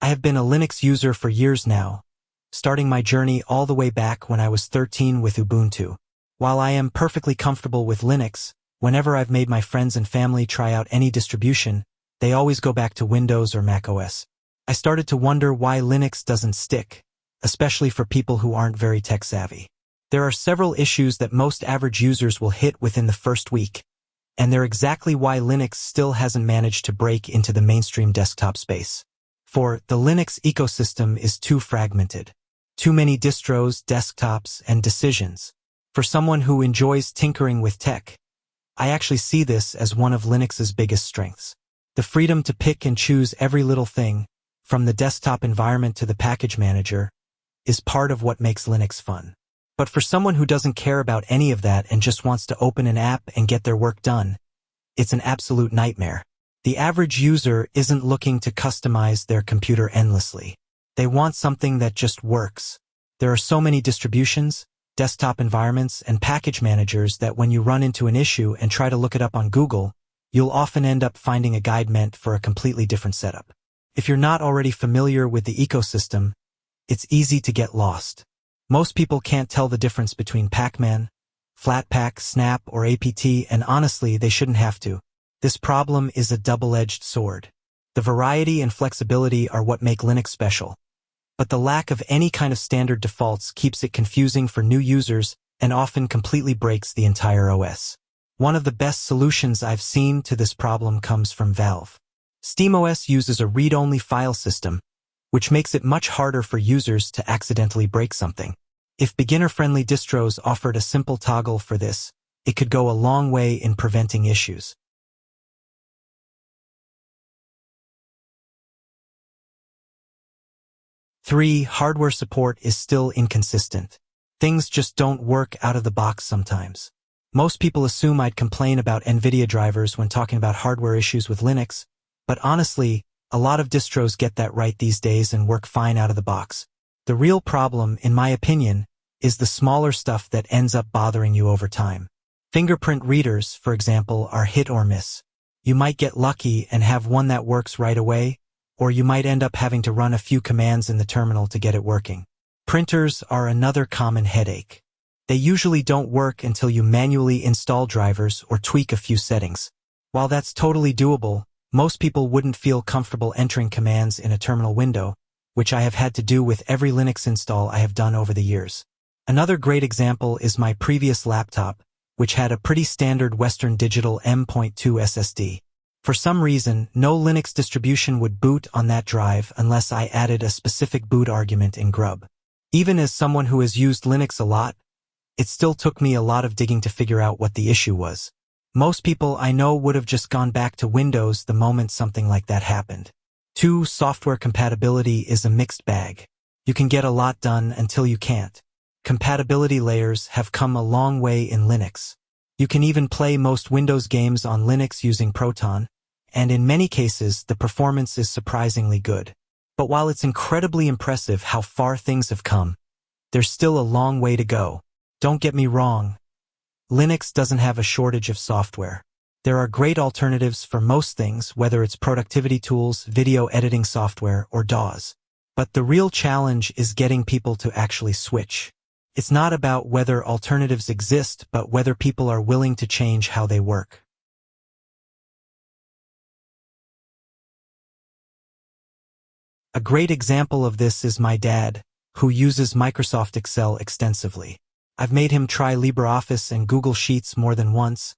I have been a Linux user for years now, starting my journey all the way back when I was 13 with Ubuntu. While I am perfectly comfortable with Linux, whenever I've made my friends and family try out any distribution, they always go back to Windows or macOS. I started to wonder why Linux doesn't stick, especially for people who aren't very tech-savvy. There are several issues that most average users will hit within the first week, and they're exactly why Linux still hasn't managed to break into the mainstream desktop space. For the Linux ecosystem is too fragmented. Too many distros, desktops, and decisions. For someone who enjoys tinkering with tech, I actually see this as one of Linux's biggest strengths. The freedom to pick and choose every little thing, from the desktop environment to the package manager, is part of what makes Linux fun. But for someone who doesn't care about any of that and just wants to open an app and get their work done, it's an absolute nightmare. The average user isn't looking to customize their computer endlessly. They want something that just works. There are so many distributions, desktop environments, and package managers that when you run into an issue and try to look it up on Google, you'll often end up finding a guide meant for a completely different setup. If you're not already familiar with the ecosystem, it's easy to get lost. Most people can't tell the difference between Pacman, Flatpak, Snap, or APT, and honestly, they shouldn't have to. This problem is a double-edged sword. The variety and flexibility are what make Linux special, but the lack of any kind of standard defaults keeps it confusing for new users and often completely breaks the entire OS. One of the best solutions I've seen to this problem comes from Valve. SteamOS uses a read-only file system, which makes it much harder for users to accidentally break something. If beginner-friendly distros offered a simple toggle for this, it could go a long way in preventing issues. Hardware support is still inconsistent. Things just don't work out of the box sometimes. Most people assume I'd complain about NVIDIA drivers when talking about hardware issues with Linux, but honestly, a lot of distros get that right these days and work fine out of the box. The real problem, in my opinion, is the smaller stuff that ends up bothering you over time. Fingerprint readers, for example, are hit or miss. You might get lucky and have one that works right away, or you might end up having to run a few commands in the terminal to get it working. Printers are another common headache. They usually don't work until you manually install drivers or tweak a few settings. While that's totally doable, most people wouldn't feel comfortable entering commands in a terminal window, which I have had to do with every Linux install I have done over the years. Another great example is my previous laptop, which had a pretty standard Western Digital M.2 SSD. For some reason, no Linux distribution would boot on that drive unless I added a specific boot argument in Grub. Even as someone who has used Linux a lot, it still took me a lot of digging to figure out what the issue was. Most people I know would have just gone back to Windows the moment something like that happened. Software compatibility is a mixed bag. You can get a lot done until you can't. Compatibility layers have come a long way in Linux. You can even play most Windows games on Linux using Proton, and in many cases the performance is surprisingly good. But while it's incredibly impressive how far things have come, there's still a long way to go. Don't get me wrong. Linux doesn't have a shortage of software. There are great alternatives for most things, whether it's productivity tools, video editing software, or DAWs. But the real challenge is getting people to actually switch. It's not about whether alternatives exist, but whether people are willing to change how they work. A great example of this is my dad, who uses Microsoft Excel extensively. I've made him try LibreOffice and Google Sheets more than once,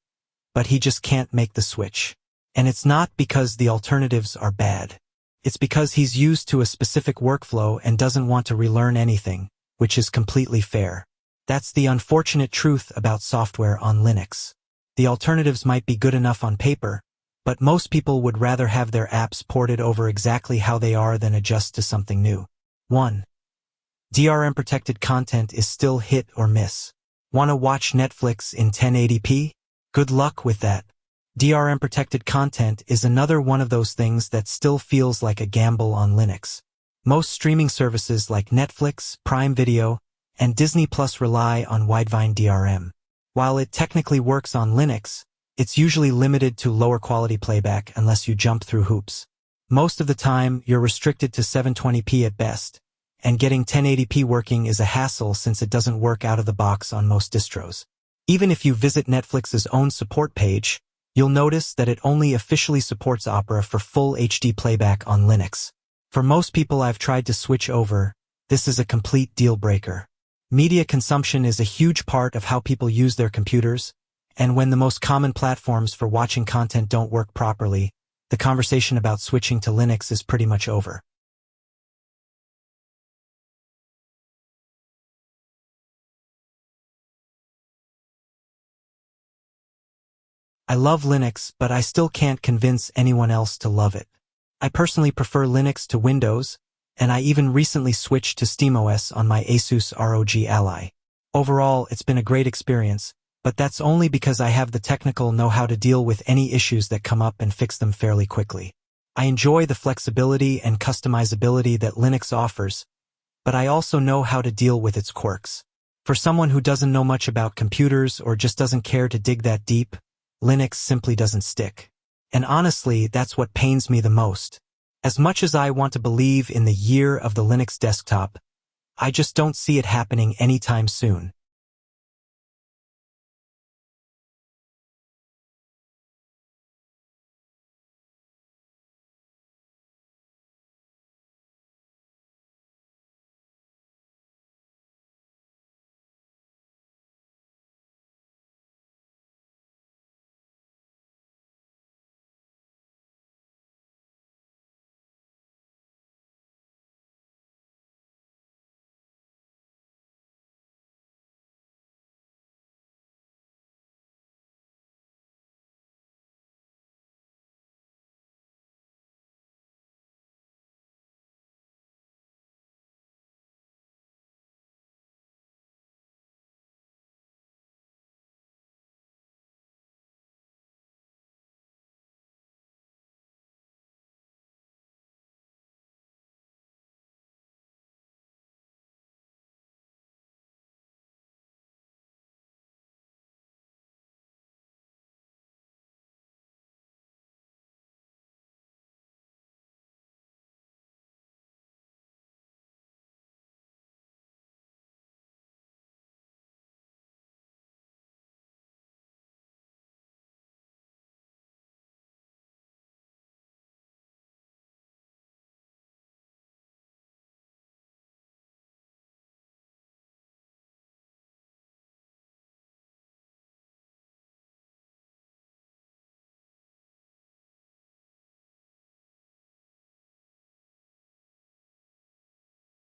but he just can't make the switch. And it's not because the alternatives are bad. It's because he's used to a specific workflow and doesn't want to relearn anything, which is completely fair. That's the unfortunate truth about software on Linux. The alternatives might be good enough on paper, but most people would rather have their apps ported over exactly how they are than adjust to something new. 1. DRM-protected content is still hit or miss. Want to watch Netflix in 1080p? Good luck with that. DRM-protected content is another one of those things that still feels like a gamble on Linux. Most streaming services like Netflix, Prime Video, and Disney Plus rely on Widevine DRM. While it technically works on Linux, it's usually limited to lower quality playback unless you jump through hoops. Most of the time, you're restricted to 720p at best, and getting 1080p working is a hassle since it doesn't work out of the box on most distros. Even if you visit Netflix's own support page, you'll notice that it only officially supports Opera for full HD playback on Linux. For most people I've tried to switch over, this is a complete deal breaker. Media consumption is a huge part of how people use their computers, and when the most common platforms for watching content don't work properly, the conversation about switching to Linux is pretty much over. I love Linux, but I still can't convince anyone else to love it. I personally prefer Linux to Windows, and I even recently switched to SteamOS on my Asus ROG Ally. Overall, it's been a great experience, but that's only because I have the technical know-how to deal with any issues that come up and fix them fairly quickly. I enjoy the flexibility and customizability that Linux offers, but I also know how to deal with its quirks. For someone who doesn't know much about computers or just doesn't care to dig that deep, Linux simply doesn't stick. And honestly, that's what pains me the most. As much as I want to believe in the year of the Linux desktop, I just don't see it happening anytime soon.